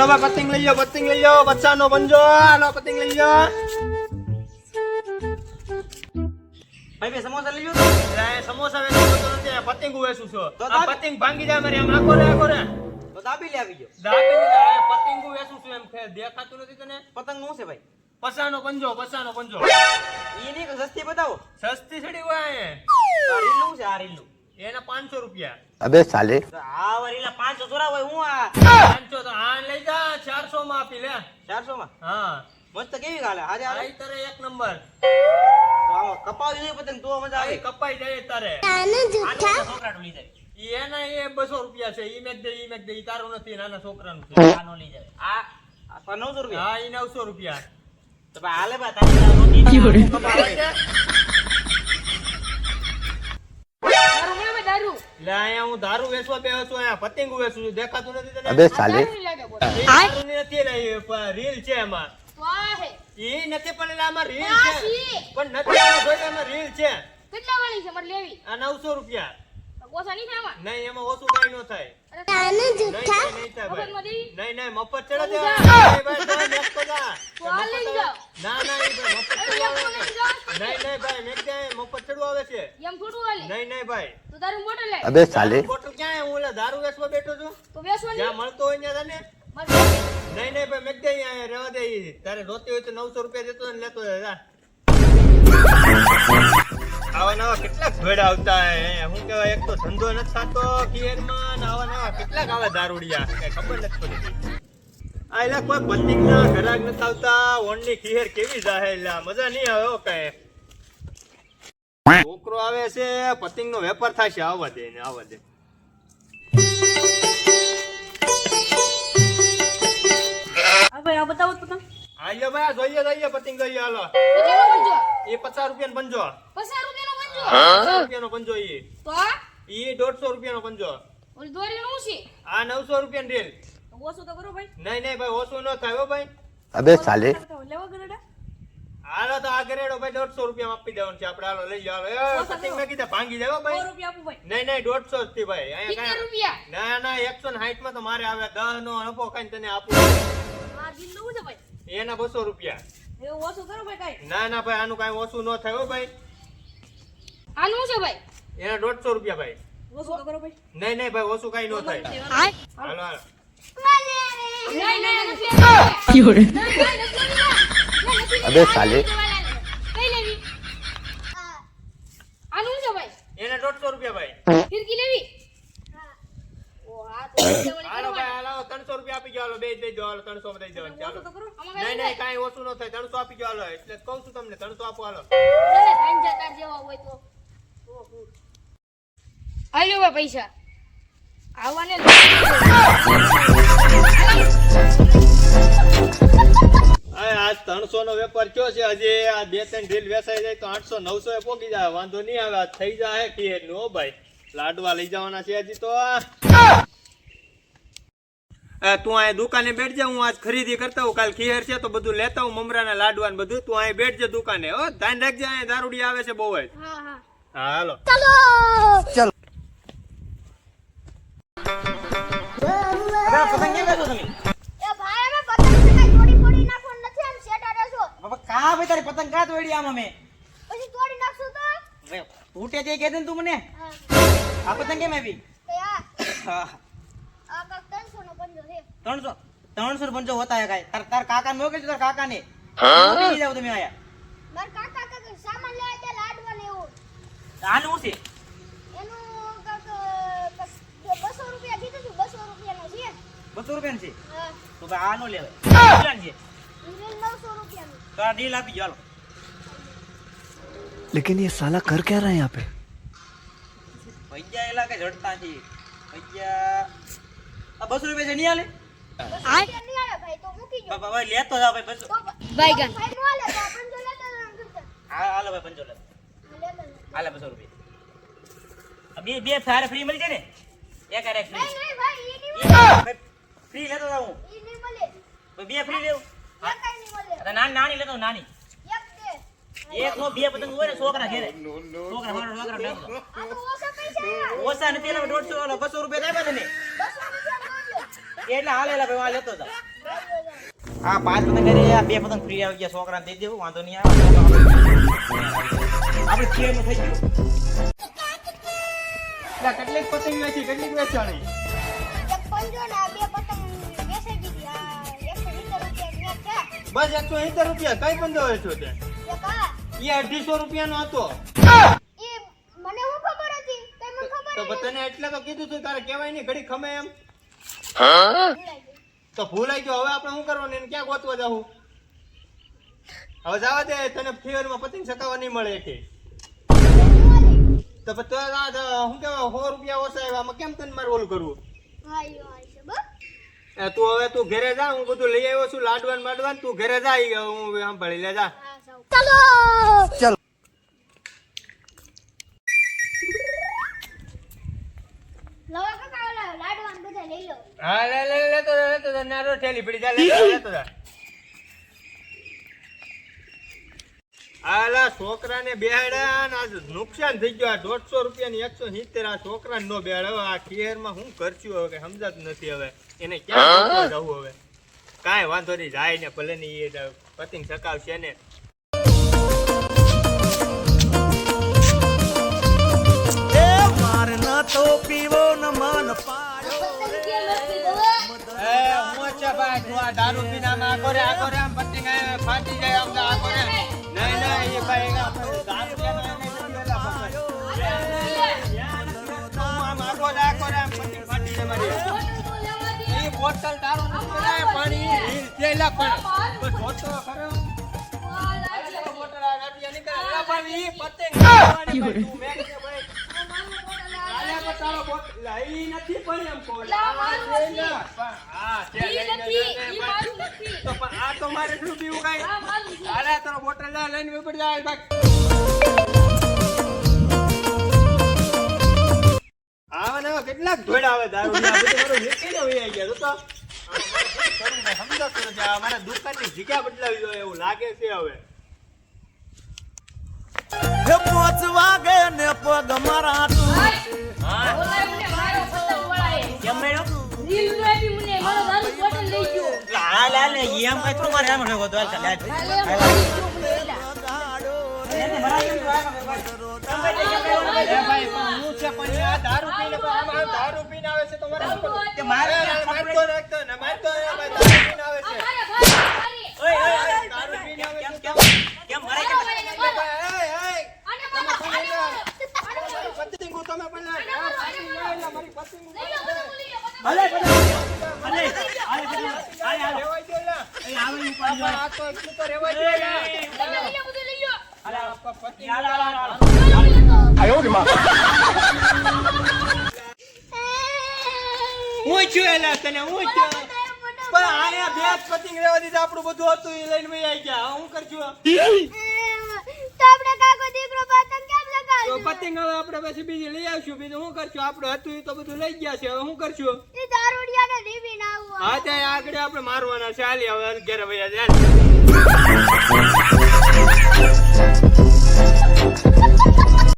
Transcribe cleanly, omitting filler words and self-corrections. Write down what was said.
ભાઈ પતંગ લઈ જાઓ બચ્ચાનો બંજો હાલો પતંગ લઈ જાઓ ભાઈ બે સમોસા લઈ લો એટલે સમોસા વેચું તો નથી પતંગ વેચું છું આ પતંગ ભાંગી જાય મારી આમ આખો રે તો દાબી લે આવી ગયો પતંગ વેચું છું એમ દેખાતું નથી તને પતંગ નું છે ભાઈ પસાનો પંજો ઈ ની સસ્તી બતાવો સસ્તી છડી હોય આ રીલ નું છે આ રીલ નું એના 500 રૂપિયા अबे साले આ વરીલા 500 ચોરા હોય હું આ 500 તો આ લઈ જા 400 માં આપી લે 400 માં હા મસ્ત કેવી ગાલે આજે આ આઈ તારે એક નંબર તો આમાં કપાવી દે પતંગ તો મજા આવે આઈ કપાઈ જાય તારે આનો છોકરા લઈ જાય ઈ એના એ 200 રૂપિયા છે ઈ મેક દે ઈ તારું નથી નાના છોકરાનું છે આનો લઈ જાય આ 900 રૂપિયા હા ઈ 900 રૂપિયા તો ભાઈ હાલે બા તારી રોટી કપાવે છે લે અહીંયા હું દારૂ વેચવા બેહો છું અહીંયા પતંગ વેચું છું દેખાતું નથી તને अबे साले દારૂ નથી ને રીલ છે એમાં ઈ નથી પણ એટલે આમાં રીલ છે પણ નથી આમાં જોઈ એમાં રીલ છે કેટલા વાળી છે મારે લેવી આ 900 રૂપિયા ઓછા નહીં થાય આમાં નહીં એમાં ઓછું કઈ ન થાય નહીં થાય ભાઈ મફતમાંથી? નહીં મફત ચડે છે જા. ભાઈ ભાઈ મેક તો જા તો આ લઈ જાઓ. ના ઈ ભાઈ મફત ચડવા આવે છે નહીં ભાઈ મેક દે મફત ચડવા આવે છે એમ થોડું હાલે નહીં ભાઈ તો તારું મોટો લે अबे साले બોટલ ક્યાં હું ઓલા દારૂ વેચવા બેઠો છું તો બેસવાની જ્યાં મળતો હોય ત્યાં તને મારે નહીં ભાઈ મેક દે અહીંયા રહેવા દે ઈ. તારે જોતી હોય તો 900 રૂપિયા દેતો ને લેતો જા આવા નવા કેટલાક ભેડ આવતા હે હું કહેવાય એક તો ધંધો નથી થતો કિયરમાં આવા નવા કેટલાક આવે દારૂડિયા કઈ ખબર નથી પડતી આ એલા કોઈ પતંગ ના ઘરાક નથી આવતા ઓનલી ખીહેર કેવી જાહે એલા મજા નહીં આવે હો કઈ છોકરો આવે છે પતંગ નો વેપાર થાય છે આવવા દે આ ભાઈ આ બતાવો તો તમે આયો ભાઈ જોઈએ પતંગ જોઈએ હાલો કેટલાનો બનજો એ 50 રૂપિયાનો પંજો 50 રૂપિયાનો બનજો 50 રૂપિયાનો પંજો ઈ તો ઈ 150 રૂપિયાનો પંજો ઓલી દોરીનું શું છે આ 900 રૂપિયાની રીલ તો ઓછું તો કરો ભાઈ નહીં ભાઈ ઓછું ન થાય હો ભાઈ अबे साले બતાવો લેવા ગરડા હાલો તો આ ગરેડો ભાઈ 150 રૂપિયા આપી દેવાનું છે આપણે હાલો લઈ જાવ પતંગ મેં કીધા ભાંગી જાય હો 100 ભાઈ રૂપિયા આપું ભાઈ નહીં 150 જ થી ભાઈ અહીંયા 70 રૂપિયા ના 160 માં તો મારે આવે 10 નો નફો ખાઈને તને આપું આ દિલ નું છે ભાઈ એના 200 રૂપિયા એવું ઓછું કરો ભાઈ કાઈ ના ભાઈ આનું કાંઈ ઓછું ન થાય હો ભાઈ આનું છે ભાઈ એના 150 રૂપિયા ભાઈ ઓછું તો કરો ભાઈ નહીં ભાઈ ઓછું કાંઈ ન થાય હાલો નહીં अबे साले કઈ લેવી આનું છે ભાઈ એના 150 રૂપિયા ભાઈ ફિરકી લેવી ઓ આ તો હાલો ભાઈ હાલો 300 રૂપિયા આપી જાવ હાલો બે દઈ દો હાલો 300 માં દઈ દેવાનું ચાલો તો કરો નહીં કાંઈ ઓછું ન થાય 300 આપી જાવ હાલો એટલે જ કહું છું તમને 300 આપો હાલો ટાઈમ જતા જેવા હોય તો આલ્યો બા પૈસા આવવાને આજ 300 નો વેપાર કયો છે હજી આ 2-3 ઢીલ વેચાઈ જાય તો 800 900 એ પોગી જાય વાંધો નહીં આવે આજ થઈ જાય કે નો ભાઈ લાડવા લઈ જવાના છે હજી તો તું આ દુકાને બેઠ જા હું આજ ખરીદી કરતા હું કાલ ખીહેર છે તો બધું લેતા હું મમરાના લાડવા ને બધું તું અહીં બેઠ જા દુકાને હો ધ્યાન રાખજે અહીં દારૂડી આવે છે બહુ જ હા હાલો હવે પતંગ કેમ બેસો તમે એ ભાઈ અમે પતંગ કાઈ તોડી ફોડી નાખવાનું નથી આમ સેટા રહેશો બાબા કા ભાઈ તારી પતંગ કા તોડી આમ અમે પછી તોડી નાખશું તો હવે તૂટે તે કહે દે ને તું મને આ પતંગ કેમ આવી આ કાક 300 નો બંધો છે 300 पंचो होता है काय तार काका मोकल तार काका ने मोकली जाओ તમે આયા માર કાકા સામાન લેવા ગયા લાડવા ને એવું આનું છે એનું કાક 200 રૂપિયા દીધું છું 200 રૂપિયાનો છે 200 રૂપિયા છે હા તો ભાઈ આનો લેવાય કેટલા છે ઈરેલ 900 રૂપિયાનું તો આ ડીલ આપી ચાલો लेकिन ये साला कर क्या रहा है यहाँ पे ભૈયા એલા કે જડતા છે ભૈયા આ 200 રૂપિયા છે નહીં આલે રૂપિયા નહીં આવે ભાઈ તો મૂકી જો બાબા ભાઈ લેતો જાવ ભાઈ 200 ભાઈગન ભાઈ નો આલે તો આપણ જો લેતા કરતા હાલો ભાઈ 500 લે લેતા હાલે 200 રૂપિયા બે ફાર ફ્રી મળી જાય ને એક આરે ફ્રી નહીં ભાઈ ઈ નહીં ફ્રી લેતો જાવ ઈ નહીં મળે બે ફ્રી લેવ એક કઈ નહીં મળે નાની લેતો નાની એક દે એક નો બે પતંગ હોય ને છોકરા ઘેરે છોકરા મારો છોકરા ડાંગો આ તો ઓછા પૈસા ઓછા નથી એટલે 150 200 રૂપિયા થાય તને 200 રૂપિયા મળ્યો એટલે હાલેલા ભાઈ આ લેતો જા હા 5 પતંગ કરી આ 2 પતંગ ફ્રી આવી ગયા છોકરાને દઈ દેવું વાંધો નહીં આવે આપણે થિયેટર થઈ ગયું એટલે કેટલીક પતંગ વેચી કેટલીક વેચાણી એક પંજો ને આ બે પતંગ વેચાઈ દીધી. આ 170 રૂપિયા બસ 170 રૂપિયા ન્યા છે. કઈ બંધો વેચો તે એક આ. એ 250 રૂપિયાનો હતો ઈ મને હું ખબર હતી? કઈ મને ખબર તો નથી. તને એટલે તો કીધું તું તારે કહેવાય નહીં ઘડી ખમે એમ ભૂલાઈ ગઈ. તો ભૂલાઈ ગયો હવે આપણે શું કરવાનું એને ક્યાં ગોતવા જાવું હવે જવા દે તને ફેરમાં પતંગ ચકાવવા નહીં મળે કે તો પછી શું કહેવાય 100 રૂપિયા ઓછા આવ્યા આમાં કેમ તને મારે ઓલું કરવું હા ઈ હોય છે બસ. તું ઘરે જા હું બધું લઈ આવ્યો છું લાડવાન માડવાન તું ઘરે જા હું સાંભળી લે જા હા ચાલો લવા કાકા ઓલા લાડવાન બધા લઈ લો. હા લેતો જા નારો ઠેલી પડી જા લેતો જા આલા છોકરાને બેહાડ્યા ને આજ નુકસાન થઈ ગયું આ 150 રૂપિયાની 170 આ છોકરાને નો બેહાડ્યો આ ખીરમાં હું કરશું હવે કઈ સમજાતું નથી હવે એને ક્યાં ગોતવા જવું હવે કાંઈ વાંધો નહીં જાય ને ભલે ને એ પતંગ ચકાવશે ને દારૂ પીને આમ આ કરે આમ પતંગ ફાટી જાય આમ આ કરે નહીં એ ભાઈ દારૂ પીને આમ આગો જા કરે આમ પતંગ ફાટી જાય મારી એ બોટલ દારૂ પીને પાણી તેલા પણ જોતો ખરો બોટલ આ રાતિયા નીકળે પણ ઈ પતંગ તું મે કે ભાઈ આલે બતાવો બોટલ લઈ નથી પણ એમ કોલ હા છે તો પણ આ તો મારે શું પીવું કઈ અરે તારો બોટલ જા લઈને ઉપડી જાય ભાગ આવા ને કેટલાક ધોડા આવે દારૂ આ બધું મારું નીકળીને વહી ગયા તો સમજાતું નથી આ મારા દુકાનની જગ્યા બદલાવી જોઈએ એવું લાગે છે હવે કેમ મેળો હાલ હાલ એમ કઈ તો મારે આમ રહ્યો તો હાલ એને ભરાઈ ગયું ભાઈ પણ હું છે પણ આ દારૂ પીને આમાં દારૂ પીને આવે છે તો મારે શું કરવું? તે મારે મારતો રાખતો ને મારતો ભાઈ દારૂ પીને આવે છે ઓય દારૂ પીને આવે છે કેમ કેમ ભરાઈ ગયું પતંગો તમે પણ મારી પતંગો ભલે ભલે રેવાય દો લા આ તો એટલું તો રેવાય દો લા હું છું એલા તને હું છું પણ આયા બે પતંગ રેવા દીધા આપણું બધું હતું એ લઈને વહી આવી ગયા હું કરશું તો આપણે કાકો દીકરો પતંગ કેમ તો લગાવ્યું? પતંગ હવે આપણે પછી બીજી લઈ આવશું બીજું શું કરશું આપણું હતું એ તો બધું લઈ ગયા છે હવે શું કરશું ઈ દારૂડિયાને રીવી ના આવું. હા ત્યાં આગળ આપણે મારવાના છે હાલી હવે ઘરે વયા જાય